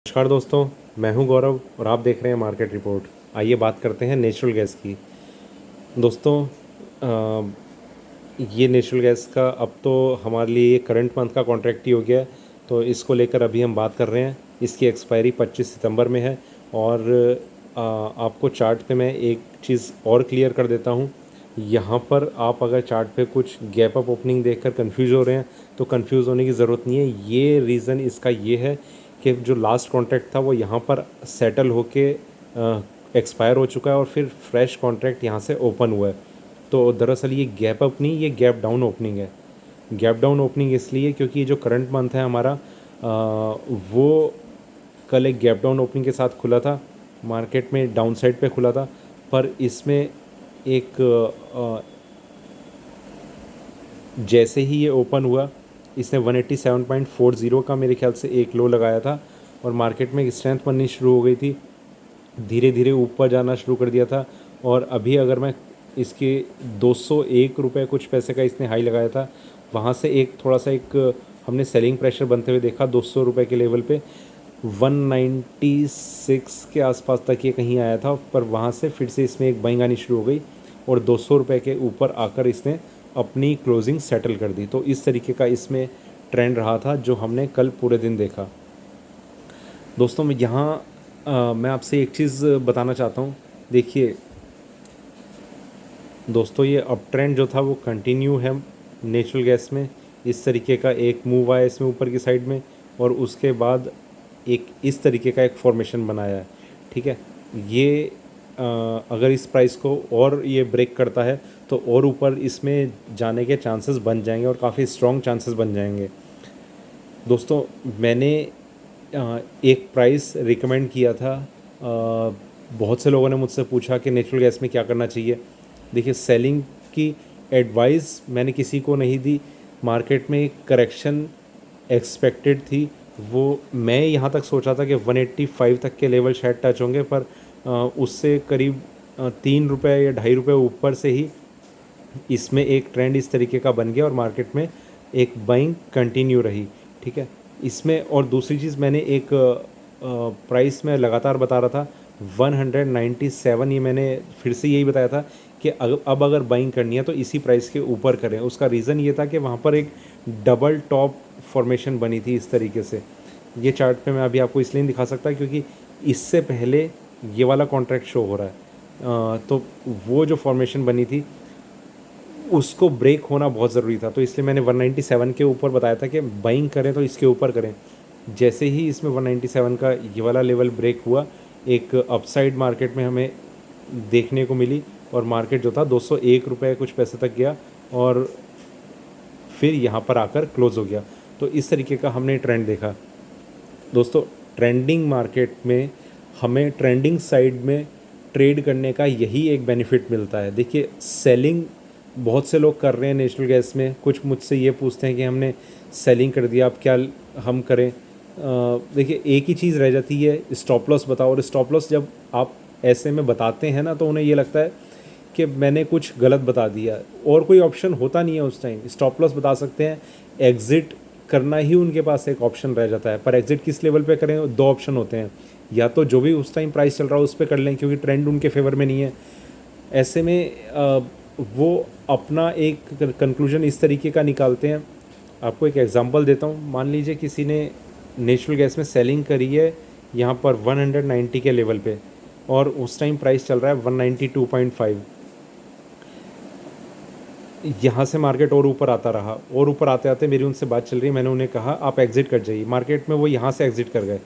नमस्कार दोस्तों, मैं हूं गौरव और आप देख रहे हैं मार्केट रिपोर्ट। आइए बात करते हैं नेचुरल गैस की। दोस्तों, अ, ये नेचुरल गैस का अब तो हमारे लिए करंट मंथ का कॉन्ट्रैक्ट ही हो गया है, तो इसको लेकर अभी हम बात कर रहे हैं। इसकी एक्सपायरी 25 सितंबर में है और आपको चार्ट पे मैं एक चीज़ और क्लियर कर देता हूँ। यहाँ पर आप अगर चार्ट पे कुछ गैप अप ओपनिंग देखकर कंफ्यूज हो रहे हैं तो कंफ्यूज होने की ज़रूरत नहीं है। ये रीज़न इसका ये है कि जो लास्ट कॉन्ट्रैक्ट था वो यहाँ पर सेटल होके एक्सपायर हो चुका है और फिर फ्रेश कॉन्ट्रैक्ट यहाँ से ओपन हुआ है। तो दरअसल ये गैप अप नहीं, ये गैप डाउन ओपनिंग है। गैप डाउन ओपनिंग इसलिए क्योंकि जो करंट मंथ है हमारा वो कल एक गैप डाउन ओपनिंग के साथ खुला था, मार्केट में डाउन साइड पे खुला था। पर इसमें एक जैसे ही ये ओपन हुआ इसने 187.40 का मेरे ख्याल से एक लो लगाया था और मार्केट में एक स्ट्रेंथ बननी शुरू हो गई थी। धीरे धीरे ऊपर जाना शुरू कर दिया था और अभी अगर मैं इसके 201 रुपये कुछ पैसे का इसने हाई लगाया था, वहाँ से एक थोड़ा सा एक हमने सेलिंग प्रेशर बनते हुए देखा 200 रुपये के लेवल पे। 196 के आसपास तक ये कहीं आया था, पर वहाँ से फिर से इसमें एक बाइंग आनी शुरू हो गई और 200 रुपये के ऊपर आकर इसने अपनी क्लोजिंग सेटल कर दी। तो इस तरीके का इसमें ट्रेंड रहा था जो हमने कल पूरे दिन देखा। दोस्तों, मैं आपसे एक चीज़ बताना चाहता हूँ। देखिए दोस्तों, ये अप ट्रेंड जो था वो कंटिन्यू है नेचुरल गैस में। इस तरीके का एक मूव आया इसमें ऊपर की साइड में और उसके बाद एक इस तरीके का एक फॉर्मेशन बनाया है। ठीक है, ये अगर इस प्राइस को और ये ब्रेक करता है तो और ऊपर इसमें जाने के चांसेस बन जाएंगे और काफ़ी स्ट्रॉन्ग चांसेस बन जाएंगे। दोस्तों, मैंने एक प्राइस रिकमेंड किया था। बहुत से लोगों ने मुझसे पूछा कि नेचुरल गैस में क्या करना चाहिए। देखिए, सेलिंग की एडवाइस मैंने किसी को नहीं दी। मार्केट में एक करेक्शन एक्सपेक्टेड थी, वो मैं यहाँ तक सोचा था कि 185 तक के लेवल शायद टच होंगे, पर उससे करीब 3 रुपये या 2.5 रुपये ऊपर से ही इसमें एक ट्रेंड इस तरीके का बन गया और मार्केट में एक बाइंग कंटिन्यू रही। ठीक है, इसमें और दूसरी चीज़ मैंने एक प्राइस में लगातार बता रहा था 197। ये मैंने फिर से यही बताया था कि अब अगर बाइंग करनी है तो इसी प्राइस के ऊपर करें। उसका रीज़न ये था कि वहाँ पर एक डबल टॉप फॉर्मेशन बनी थी इस तरीके से। ये चार्ट पे मैं अभी आपको इसलिए नहीं दिखा सकता क्योंकि इससे पहले ये वाला कॉन्ट्रैक्ट शो हो रहा है। तो वो जो फॉर्मेशन बनी थी उसको ब्रेक होना बहुत ज़रूरी था, तो इसलिए मैंने 197 के ऊपर बताया था कि बाइंग करें तो इसके ऊपर करें। जैसे ही इसमें 197 का ये वाला लेवल ब्रेक हुआ, एक अपसाइड मार्केट में हमें देखने को मिली और मार्केट जो था 201 रुपये कुछ पैसे तक गया और फिर यहाँ पर आकर क्लोज़ हो गया। तो इस तरीके का हमने ट्रेंड देखा। दोस्तों, ट्रेंडिंग मार्केट में हमें ट्रेंडिंग साइड में ट्रेड करने का यही एक बेनिफिट मिलता है। देखिए, सेलिंग बहुत से लोग कर रहे हैं नेचुरल गैस में। कुछ मुझसे ये पूछते हैं कि हमने सेलिंग कर दिया, अब क्या हम करें। देखिए, एक ही चीज़ रह जाती है, स्टॉप लॉस बताओ। और स्टॉप लॉस जब आप ऐसे में बताते हैं ना तो उन्हें ये लगता है कि मैंने कुछ गलत बता दिया और कोई ऑप्शन होता नहीं है उस टाइम। स्टॉप लॉस बता सकते हैं, एग्ज़िट करना ही उनके पास एक ऑप्शन रह जाता है। पर एग्ज़िट किस लेवल पे करें, दो ऑप्शन होते हैं, या तो जो भी उस टाइम प्राइस चल रहा है उस पर कर लें क्योंकि ट्रेंड उनके फेवर में नहीं है। ऐसे में वो अपना एक कंक्लूजन इस तरीके का निकालते हैं। आपको एक एग्जांपल देता हूँ। मान लीजिए किसी ने नेचुरल गैस में सेलिंग करी है यहाँ पर 190 के लेवल पे और उस टाइम प्राइस चल रहा है 192.5। यहाँ से मार्केट और ऊपर आता रहा और ऊपर आते आते मेरी उनसे बात चल रही, मैंने उन्हें कहा आप एग्ज़िट कर जाइए। मार्केट में वो यहाँ से एग्ज़िट कर गए।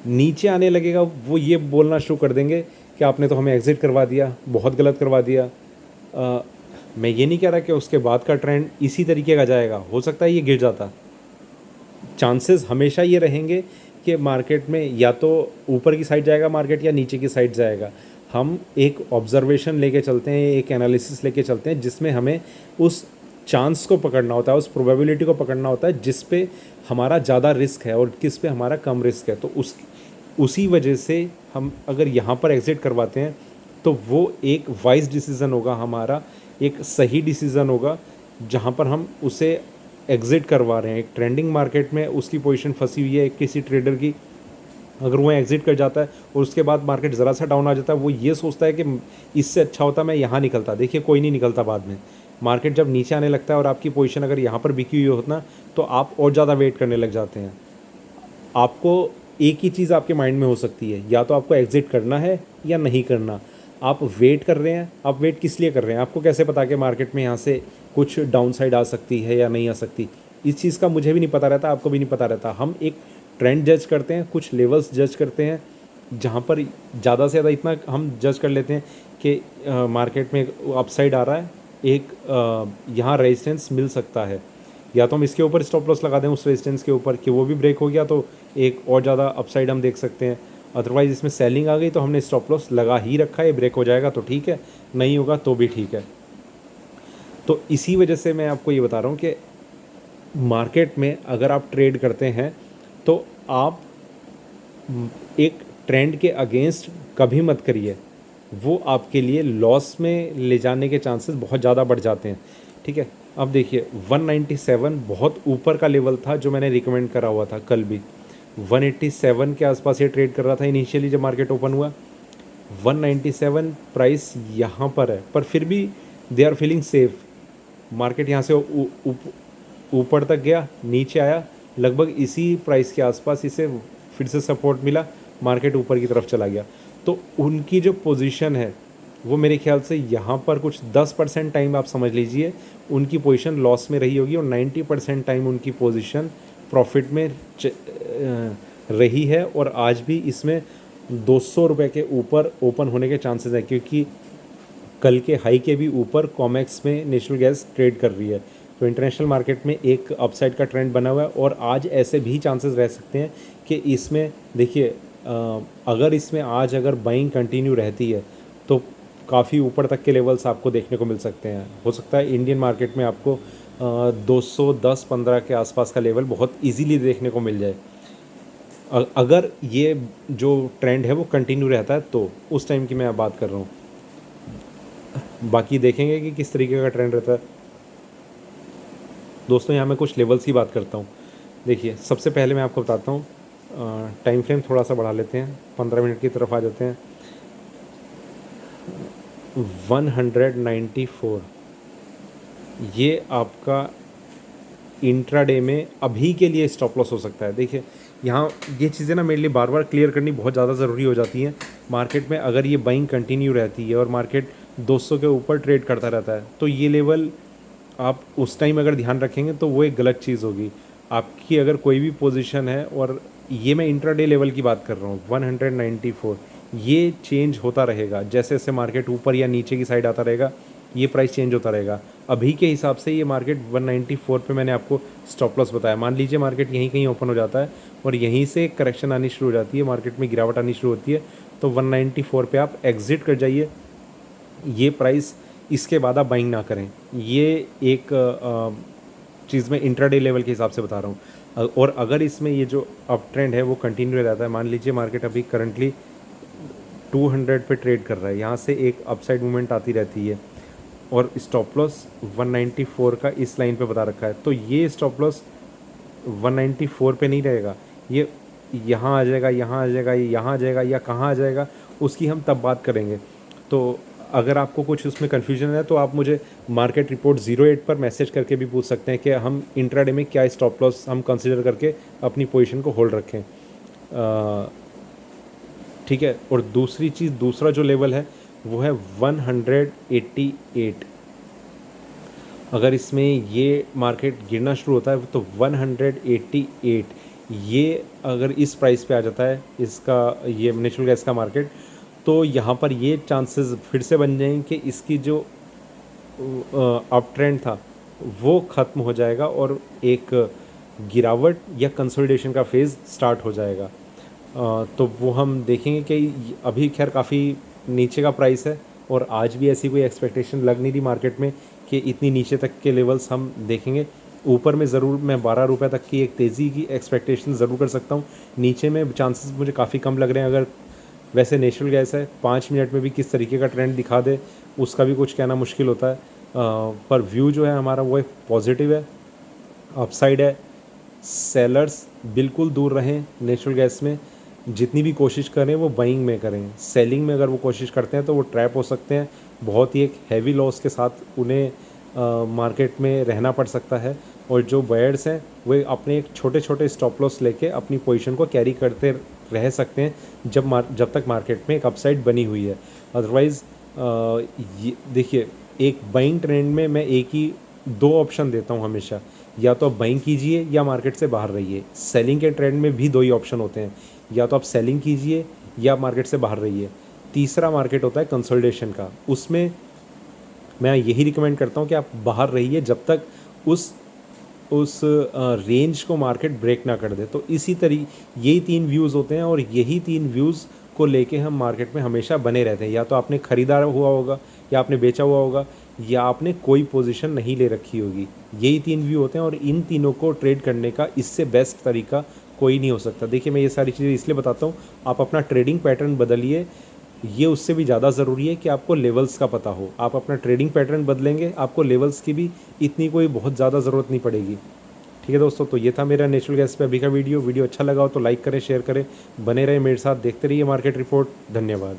नीचे आने लगेगा वो ये बोलना शुरू कर देंगे कि आपने तो हमें एग्ज़िट करवा दिया, बहुत गलत करवा दिया। मैं ये नहीं कह रहा कि उसके बाद का ट्रेंड इसी तरीके का जाएगा, हो सकता है ये गिर जाता। चांसेस हमेशा ये रहेंगे कि मार्केट में या तो ऊपर की साइड जाएगा मार्केट या नीचे की साइड जाएगा। हम एक ऑब्जर्वेशन लेके चलते हैं, एक एनालिसिस लेके चलते हैं जिसमें हमें उस चांस को पकड़ना होता है, उस प्रोबेबिलिटी को पकड़ना होता है जिस पे हमारा ज़्यादा रिस्क है और किस पे हमारा कम रिस्क है। तो उसी वजह से हम अगर यहाँ पर एग्ज़िट करवाते हैं तो वो एक वाइज डिसीज़न होगा हमारा, एक सही डिसीज़न होगा जहाँ पर हम उसे एग्ज़िट करवा रहे हैं। एक ट्रेंडिंग मार्केट में उसकी पोजीशन फंसी हुई है किसी ट्रेडर की, अगर वो एग्जिट कर जाता है और उसके बाद मार्केट ज़रा सा डाउन आ जाता है, वो ये सोचता है कि इससे अच्छा होता मैं यहाँ निकलता। देखिए कोई नहीं निकलता बाद में। मार्केट जब नीचे आने लगता है और आपकी पोजीशन अगर यहाँ पर बिकी हुई होती ना, तो आप और ज़्यादा वेट करने लग जाते हैं। आपको एक ही चीज़ आपके माइंड में हो सकती है, या तो आपको एग्जिट करना है या नहीं करना। आप वेट कर रहे हैं, आप वेट किस लिए कर रहे हैं? आपको कैसे पता कि मार्केट में यहाँ से कुछ डाउन साइड आ सकती है या नहीं आ सकती? इस चीज़ का मुझे भी नहीं पता रहता, आपको भी नहीं पता रहता। हम एक ट्रेंड जज करते हैं, कुछ लेवल्स जज करते हैं, जहाँ पर ज़्यादा से ज़्यादा इतना हम जज कर लेते हैं कि मार्केट में अपसाइड आ रहा है, एक यहाँ रेजिस्टेंस मिल सकता है, या तो हम इसके ऊपर स्टॉप लॉस लगा दें उस रेजिस्टेंस के ऊपर कि वो भी ब्रेक हो गया तो एक और ज़्यादा अपसाइड हम देख सकते हैं। अदरवाइज़ इसमें सेलिंग आ गई तो हमने स्टॉप लॉस लगा ही रखा है, ब्रेक हो जाएगा तो ठीक है, नहीं होगा तो भी ठीक है। तो इसी वजह से मैं आपको ये बता रहा हूँ कि मार्केट में अगर आप ट्रेड करते हैं तो आप एक ट्रेंड के अगेंस्ट कभी मत करिए, वो आपके लिए लॉस में ले जाने के चांसेस बहुत ज़्यादा बढ़ जाते हैं। ठीक है, अब देखिए 197 बहुत ऊपर का लेवल था जो मैंने रिकमेंड करा हुआ था कल भी। 187 के आसपास ये ट्रेड कर रहा था इनिशियली जब मार्केट ओपन हुआ। 197 प्राइस यहाँ पर है, पर फिर भी they are feeling safe. Market यहाँ से ऊपर तक गया, नीचे आया, लगभग इसी प्राइस के आसपास इसे फिर से सपोर्ट मिला, मार्केट ऊपर की तरफ चला गया। तो उनकी जो पोजीशन है वो मेरे ख्याल से यहाँ पर कुछ 10% टाइम आप समझ लीजिए उनकी पोजीशन लॉस में रही होगी, और 90% टाइम उनकी पोजीशन प्रॉफिट में रही है। और आज भी इसमें 200 रुपये के ऊपर ओपन होने के चांसेस हैं, क्योंकि कल के हाई के भी ऊपर कॉमेक्स में नेचुरल गैस ट्रेड कर रही है। तो इंटरनेशनल मार्केट में एक अपसाइड का ट्रेंड बना हुआ है, और आज ऐसे भी चांसेस रह सकते हैं कि इसमें देखिए अगर इसमें आज अगर बाइंग कंटिन्यू रहती है तो काफ़ी ऊपर तक के लेवल्स आपको देखने को मिल सकते हैं। हो सकता है इंडियन मार्केट में आपको 210-15 के आसपास का लेवल बहुत इजीली देखने को मिल जाए। अगर ये जो ट्रेंड है वो कंटिन्यू रहता है तो उस टाइम की मैं बात कर रहा हूँ। बाकी देखेंगे कि किस तरीके का ट्रेंड रहता है। दोस्तों यहाँ मैं कुछ लेवल्स की बात करता हूँ। देखिए सबसे पहले मैं आपको बताता हूँ, टाइम फ्रेम थोड़ा सा बढ़ा लेते हैं, 15 मिनट की तरफ आ जाते हैं। 194 ये आपका इंट्राडे में अभी के लिए स्टॉप लॉस हो सकता है। देखिए यहाँ ये चीज़ें ना मेरे लिए बार बार क्लियर करनी बहुत ज़्यादा ज़रूरी हो जाती हैं। मार्केट में अगर ये बाइंग कंटिन्यू रहती है और मार्केट 200 के ऊपर ट्रेड करता रहता है तो ये लेवल आप उस टाइम अगर ध्यान रखेंगे तो वो एक गलत चीज़ होगी। आपकी अगर कोई भी पोजीशन है, और ये मैं इंट्राडे लेवल की बात कर रहा हूँ, 194 ये चेंज होता रहेगा जैसे जैसे मार्केट ऊपर या नीचे की साइड आता रहेगा, ये प्राइस चेंज होता रहेगा। अभी के हिसाब से ये मार्केट 194 पे मैंने आपको स्टॉप लॉस बताया। मान लीजिए मार्केट यहीं कहीं ओपन हो जाता है और यहीं से करेक्शन आनी शुरू हो जाती है, मार्केट में गिरावट आनी शुरू होती है, तो 194 पे आप एग्जिट कर जाइए। ये प्राइस इसके बाद आप बाइंग ना करें। ये एक चीज़ मैं इंट्राडे लेवल के हिसाब से बता रहा हूँ। और अगर इसमें ये जो अप ट्रेंड है वो कंटिन्यू रहता है, मान लीजिए मार्केट अभी करंटली 200 पे ट्रेड कर रहा है, यहाँ से एक अपसाइड मूवमेंट आती रहती है और स्टॉप लॉस 194 का इस लाइन पे बता रखा है, तो ये स्टॉप लॉस 194 पे नहीं रहेगा, ये यहाँ आ जाएगा, यहाँ आ जाएगा, यहाँ आ जाएगा, या कहाँ आ जाएगा उसकी हम तब बात करेंगे। तो अगर आपको कुछ उसमें कन्फ्यूजन है तो आप मुझे मार्केट रिपोर्ट 08 पर मैसेज करके भी पूछ सकते हैं कि हम इंट्राडे में क्या स्टॉप लॉस हम कंसिडर करके अपनी पोजीशन को होल्ड रखें। ठीक है। और दूसरी चीज़, दूसरा जो लेवल है वो है 188। अगर इसमें ये मार्केट गिरना शुरू होता है तो 188 ये अगर इस प्राइस पे आ जाता है इसका, ये नेचुरल गैस का मार्केट, तो यहाँ पर ये चांसेस फिर से बन जाएंगे कि इसकी जो अप ट्रेंड था वो ख़त्म हो जाएगा और एक गिरावट या कंसोलिडेशन का फेज़ स्टार्ट हो जाएगा। तो वो हम देखेंगे कि अभी खैर काफ़ी नीचे का प्राइस है और आज भी ऐसी कोई एक्सपेक्टेशन लग नहीं रही मार्केट में कि इतनी नीचे तक के लेवल्स हम देखेंगे। ऊपर में ज़रूर मैं 12 रुपये तक की एक तेज़ी की एक्सपेक्टेशन ज़रूर कर सकता हूँ, नीचे में चांसेस मुझे काफ़ी कम लग रहे हैं। अगर वैसे नेचुरल गैस है 5 मिनट में भी किस तरीके का ट्रेंड दिखा दे उसका भी कुछ कहना मुश्किल होता है, पर व्यू जो है हमारा वो एक पॉजिटिव है, अपसाइड है। सेलर्स बिल्कुल दूर रहें नेचुरल गैस में। जितनी भी कोशिश करें वो बाइंग में करें। सेलिंग में अगर वो कोशिश करते हैं तो वो ट्रैप हो सकते हैं, बहुत ही एक हैवी लॉस के साथ उन्हें मार्केट में रहना पड़ सकता है। और जो बायर्स हैं वे अपने एक छोटे छोटे स्टॉप लॉस लेके अपनी पोजीशन को कैरी करते रह सकते हैं जब तक मार्केट में एक अपसाइड बनी हुई है। अदरवाइज़ ये देखिए, एक बाइंग ट्रेंड में मैं एक ही दो ऑप्शन देता हूँ हमेशा, या तो आप बाइंग कीजिए या मार्केट से बाहर रहिए। सेलिंग के ट्रेंड में भी दो ही ऑप्शन होते हैं, या तो आप सेलिंग कीजिए या मार्केट से बाहर रहिए। तीसरा मार्केट होता है कंसोलिडेशन का, उसमें मैं यही रिकमेंड करता हूँ कि आप बाहर रहिए जब तक उस रेंज को मार्केट ब्रेक ना कर दे। तो इसी यही तीन व्यूज़ होते हैं और यही तीन व्यूज़ को लेके हम मार्केट में हमेशा बने रहते हैं। या तो आपने ख़रीदा हुआ होगा, या आपने बेचा हुआ होगा, या आपने कोई पोजीशन नहीं ले रखी होगी। यही तीन व्यू होते हैं और इन तीनों को ट्रेड करने का इससे बेस्ट तरीका कोई नहीं हो सकता। देखिए, मैं ये सारी चीज़ें इसलिए बताता हूँ, आप अपना ट्रेडिंग पैटर्न बदलिए। ये उससे भी ज़्यादा ज़रूरी है कि आपको लेवल्स का पता हो। आप अपना ट्रेडिंग पैटर्न बदलेंगे, आपको लेवल्स की भी इतनी कोई बहुत ज़्यादा ज़रूरत नहीं पड़ेगी। ठीक है दोस्तों, तो ये था मेरा नेचुरल गैस पे अभी का वीडियो अच्छा लगा हो तो लाइक करें, शेयर करें, बने रहें मेरे साथ, देखते रहिए मार्केट रिपोर्ट। धन्यवाद।